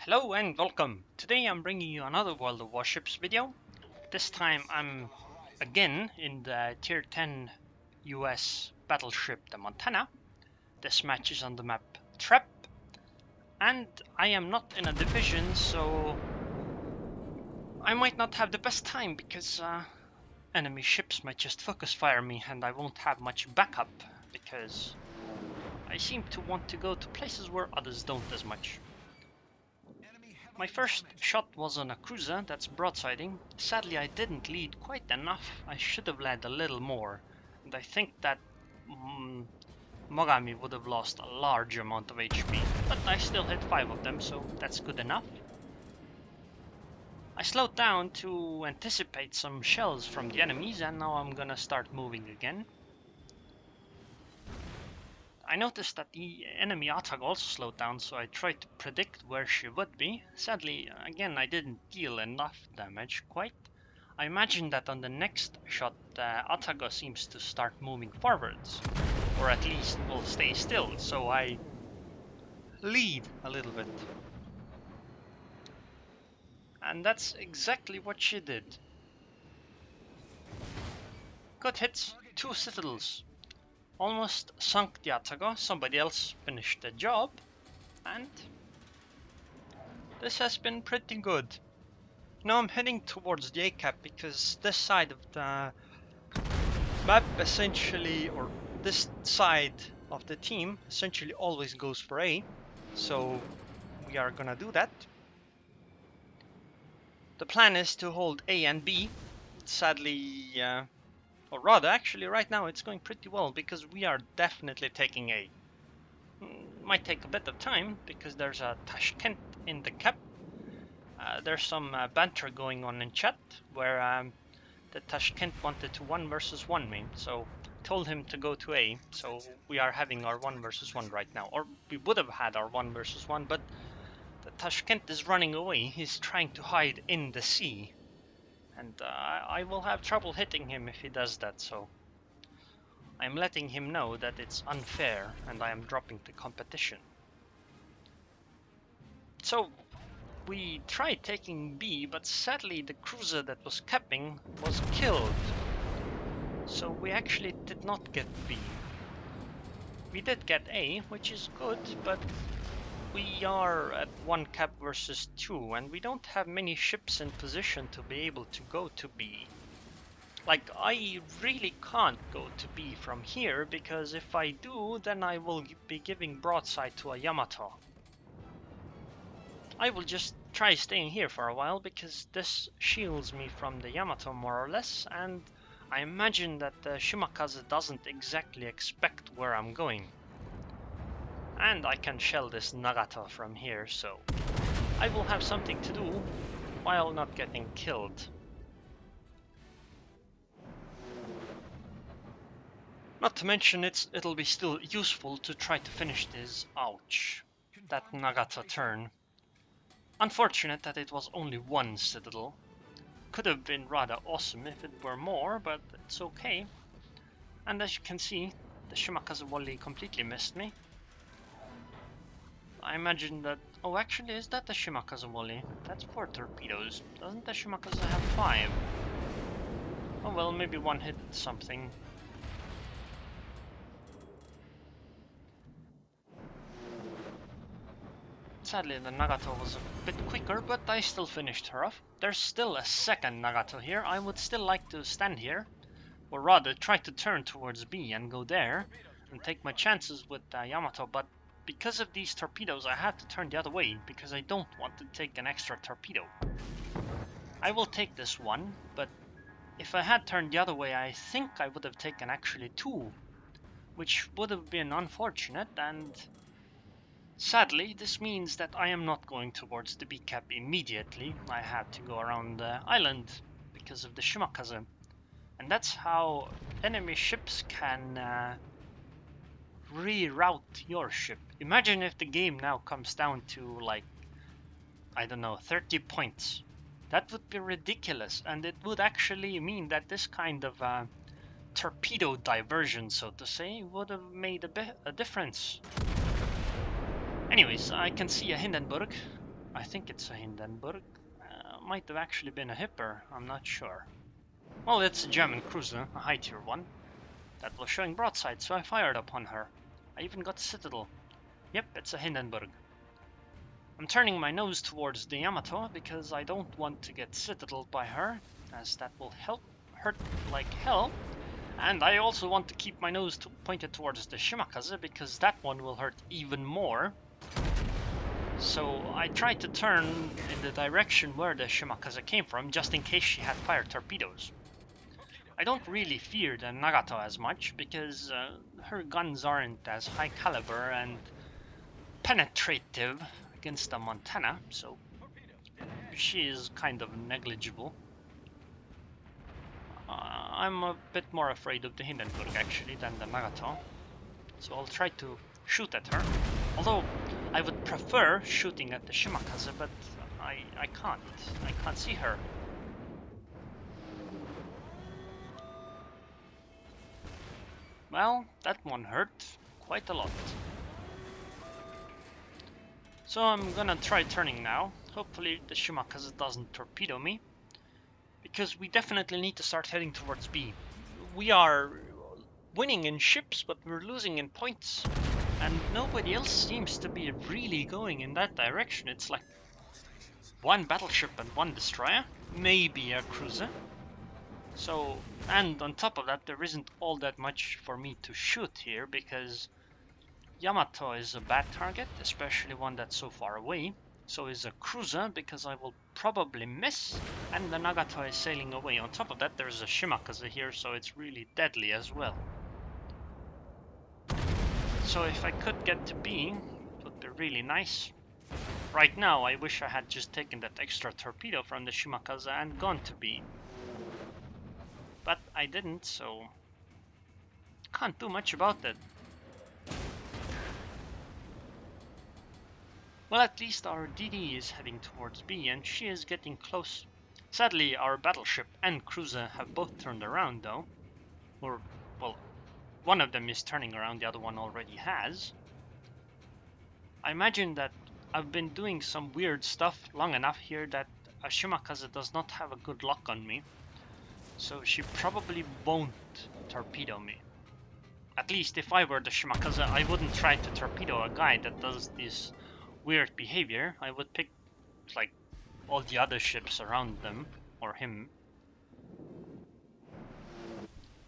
Hello and welcome. Today I'm bringing you another World of Warships video. This time I'm again in the tier 10 US battleship the Montana. This match is on the map Trap, and I am not in a division, so I might not have the best time because enemy ships might just focus fire me and I won't have much backup because I seem to want to go to places where others don't as much. My first shot was on a cruiser that's broadsiding. Sadly, I didn't lead quite enough. I should have led a little more, and I think that Mogami would have lost a large amount of HP, but I still hit 5 of them, so that's good enough. I slowed down to anticipate some shells from the enemies, and now I'm gonna start moving again. I noticed that the enemy ATAG also slowed down, so I tried to predict where she would be. Sadly, again, I didn't deal enough damage quite. I imagine that on the next shot, ATAG seems to start moving forwards, or at least will stay still, so I lead a little bit. And that's exactly what she did. Good hits, 2 citadels. Almost sunk the ATAG, somebody else finished the job, and this has been pretty good. Now I'm heading towards the A cap because this side of the map essentially, or this side of the team essentially always goes for A, so we are gonna do that. The plan is to hold A and B. Sadly, or rather actually right now it's going pretty well because we are definitely taking A. Might take a bit of time because there's a Tashkent in the cap. There's some banter going on in chat where the Tashkent wanted to 1 versus 1 me, so told him to go to A. So we are having our 1 versus 1 right now, or we would have had our 1 versus 1, but the Tashkent is running away. He's trying to hide in the sea, and I will have trouble hitting him if he does that, so I'm letting him know that it's unfair and I am dropping the competition. So we tried taking B, but sadly the cruiser that was capping was killed. So we actually did not get B. We did get A, which is good, but we are at 1 cap versus 2, and we don't have many ships in position to be able to go to B. Like, I really can't go to B from here, because if I do, then I will be giving broadside to a Yamato. I will just try staying here for a while, because this shields me from the Yamato more or less, and I imagine that the Shimakaze doesn't exactly expect where I'm going. And I can shell this Nagata from here, so I will have something to do while not getting killed. Not to mention it'll be still useful to try to finish this. Ouch. That Nagata turn. Unfortunate that it was only 1 citadel. Could have been rather awesome if it were more, but it's okay. And as you can see, the Shimakaze volley completely missed me. I imagine that... Oh, actually, is that the Shimakaze volley? That's 4 torpedoes. Doesn't the Shimakaze have 5? Oh well, maybe 1 hit something. Sadly, the Nagato was a bit quicker, but I still finished her off. There's still a second Nagato here. I would still like to stand here, or rather try to turn towards B and go there, and take my chances with Yamato, but because of these torpedoes I had to turn the other way, because I don't want to take an extra torpedo. I will take this one, but if I had turned the other way I think I would have taken actually 2, which would have been unfortunate, and sadly, this means that I am not going towards the B cap immediately. I have to go around the island because of the Shimakaze. And that's how enemy ships can reroute your ship. Imagine if the game now comes down to, like, I don't know, 30 points. That would be ridiculous, and it would actually mean that this kind of torpedo diversion, so to say, would have made a difference. Anyways, I can see a Hindenburg. I think it's a Hindenburg. Might have actually been a Hipper, I'm not sure. Well, it's a German cruiser, a high tier one. That was showing broadside, so I fired upon her. I even got Citadel. Yep, it's a Hindenburg. I'm turning my nose towards the Yamato because I don't want to get Citadeled by her, as that will hurt like hell. And I also want to keep my nose pointed towards the Shimakaze because that one will hurt even more. So I tried to turn in the direction where the Shimakaze came from, just in case she had fire torpedoes. I don't really fear the Nagato as much, because her guns aren't as high caliber and penetrative against the Montana, so she is kind of negligible. I'm a bit more afraid of the Hindenburg actually than the Nagato, so I'll try to shoot at her. Although I would prefer shooting at the Shimakaze, but I can't. I can't see her. Well, that one hurt quite a lot. So I'm gonna try turning now. Hopefully the Shimakaze doesn't torpedo me, because we definitely need to start heading towards B. We are winning in ships, but we're losing in points. And nobody else seems to be really going in that direction. It's like one battleship and one destroyer, maybe a cruiser. So, and on top of that, there isn't all that much for me to shoot here, because Yamato is a bad target, especially one that's so far away. So is a cruiser, because I will probably miss, and the Nagato is sailing away. On top of that, there's a Shimakaze here, so it's really deadly as well. So if I could get to B, it would be really nice. Right now, I wish I had just taken that extra torpedo from the Shimakaze and gone to B. But I didn't, so can't do much about it. Well, at least our DD is heading towards B, and she is getting close. Sadly, our battleship and cruiser have both turned around, though. Or, well, one of them is turning around, the other one already has. I imagine that I've been doing some weird stuff long enough here that a Shimakaze does not have a good lock on me. So she probably won't torpedo me. At least if I were the Shimakaze, I wouldn't try to torpedo a guy that does this weird behavior. I would pick like all the other ships around them, or him.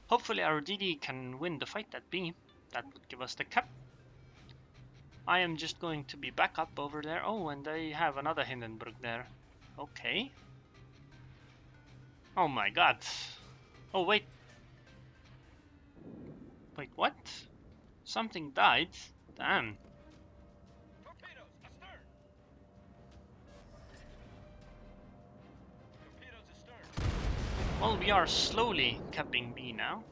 Hopefully our DD can win the fight at B. That would give us the cap. I am just going to be back up over there. Oh, and they have another Hindenburg there. Okay. Oh my god. Oh wait. Wait, what? Something died? Damn. Well, we are slowly capping B now.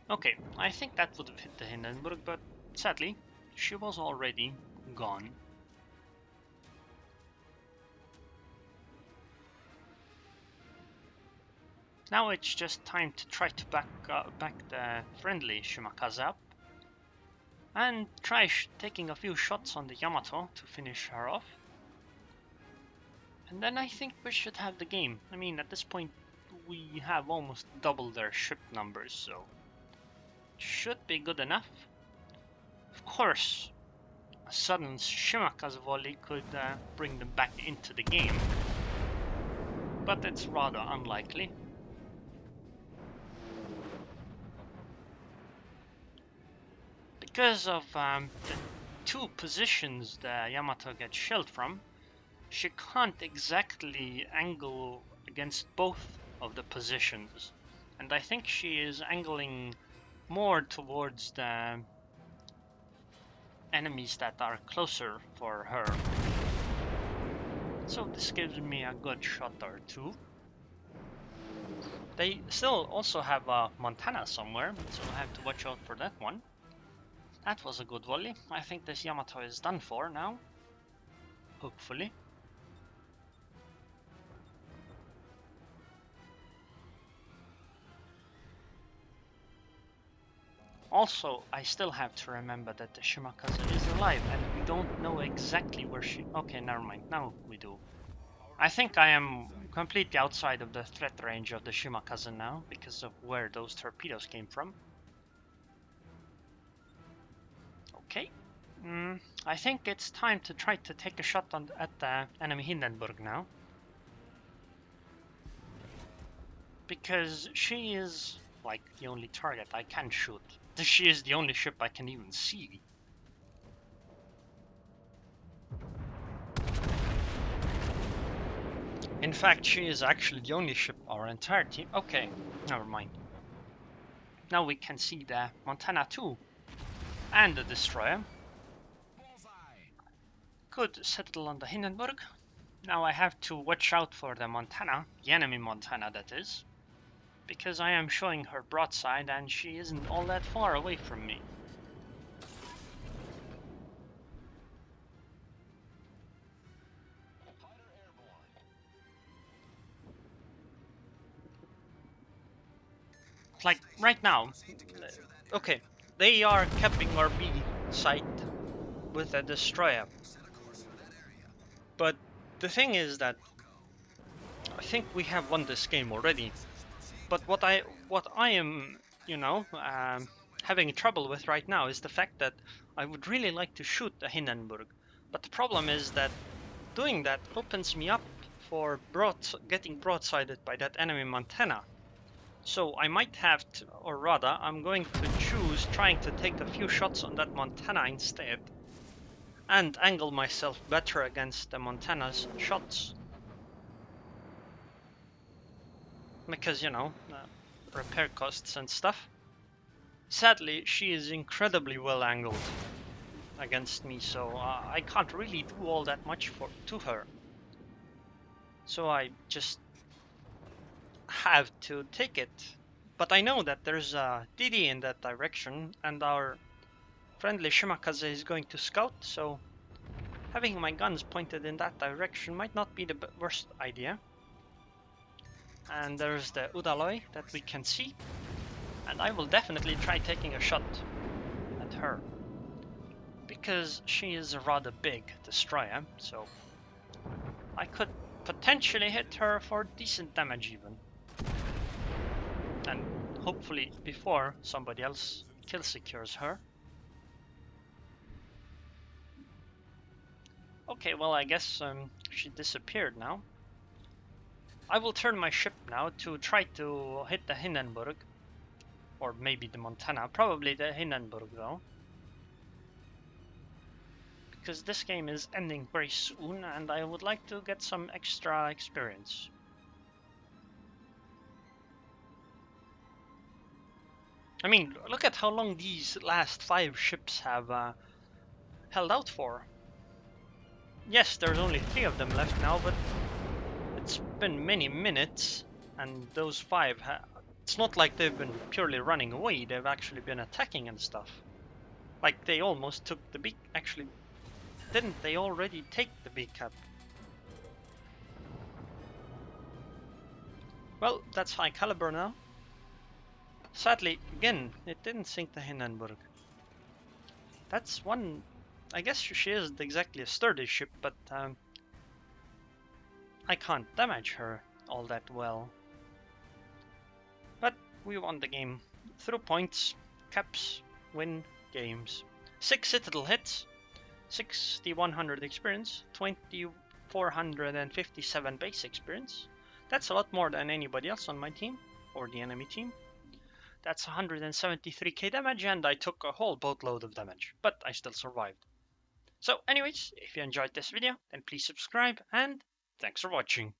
Okay, I think that would have hit the Hindenburg, but sadly, she was already gone. Now it's just time to try to back the friendly Shimakaze up and try taking a few shots on the Yamato to finish her off. And then I think we should have the game. I mean, at this point we have almost double their ship numbers, so it should be good enough. Of course, a sudden Shimakaze volley could bring them back into the game, but it's rather unlikely. Because of the two positions the Yamato gets shelled from, she can't exactly angle against both of the positions. And I think she is angling more towards the enemies that are closer for her. So this gives me a good shot or two. They still also have a Montana somewhere, so I have to watch out for that one. That was a good volley. I think this Yamato is done for now. Hopefully. Also, I still have to remember that the Shimakaze is alive and we don't know exactly where she... Okay, never mind. Now we do. I think I am completely outside of the threat range of the Shimakaze now because of where those torpedoes came from. Okay. I think it's time to try to take a shot at the enemy Hindenburg now. Because she is, like, the only target I can shoot. She is the only ship I can even see. In fact, she is actually the only ship our entire team... Okay, never mind. Now we can see the Montana 2 and the destroyer. Good, settle on the Hindenburg. Now I have to watch out for the Montana, the enemy Montana that is, because I am showing her broadside and she isn't all that far away from me. Like right now, okay, they are capping our B site with a destroyer. But the thing is that I think we have won this game already. But what I am, having trouble with right now is the fact that I would really like to shoot the Hindenburg. But the problem is that doing that opens me up for getting broadsided by that enemy Montana. So I might have to, or rather, I'm going to choose trying to take a few shots on that Montana instead. And angle myself better against the Montana's shots. Because, repair costs and stuff. Sadly, she is incredibly well angled against me, so I can't really do all that much to her. So I just have to take it. But I know that there's a DD in that direction, and our friendly Shimakaze is going to scout, so having my guns pointed in that direction might not be the worst idea. And there's the Udaloi that we can see, and I will definitely try taking a shot at her. Because she is a rather big destroyer, so I could potentially hit her for decent damage even. And hopefully before somebody else kill secures her. Okay, well I guess she disappeared now. I will turn my ship now to try to hit the Hindenburg. Or maybe the Montana, probably the Hindenburg though. Because this game is ending very soon and I would like to get some extra experience. I mean, look at how long these last 5 ships have held out for. Yes, there's only 3 of them left now, but it's been many minutes, and those 5 it's not like they've been purely running away, they've actually been attacking and stuff. Like, they almost took the B... Actually, didn't they already take the B cap? Well, that's high caliber now. Sadly, again, it didn't sink the Hindenburg. That's one... I guess she isn't exactly a sturdy ship, but I can't damage her all that well. But we won the game through points. Caps win games. 6 citadel hits, 6,100 experience, 2,457 base experience. That's a lot more than anybody else on my team, or the enemy team. That's 173k damage, and I took a whole boatload of damage, but I still survived. So anyways, if you enjoyed this video, then please subscribe, and thanks for watching.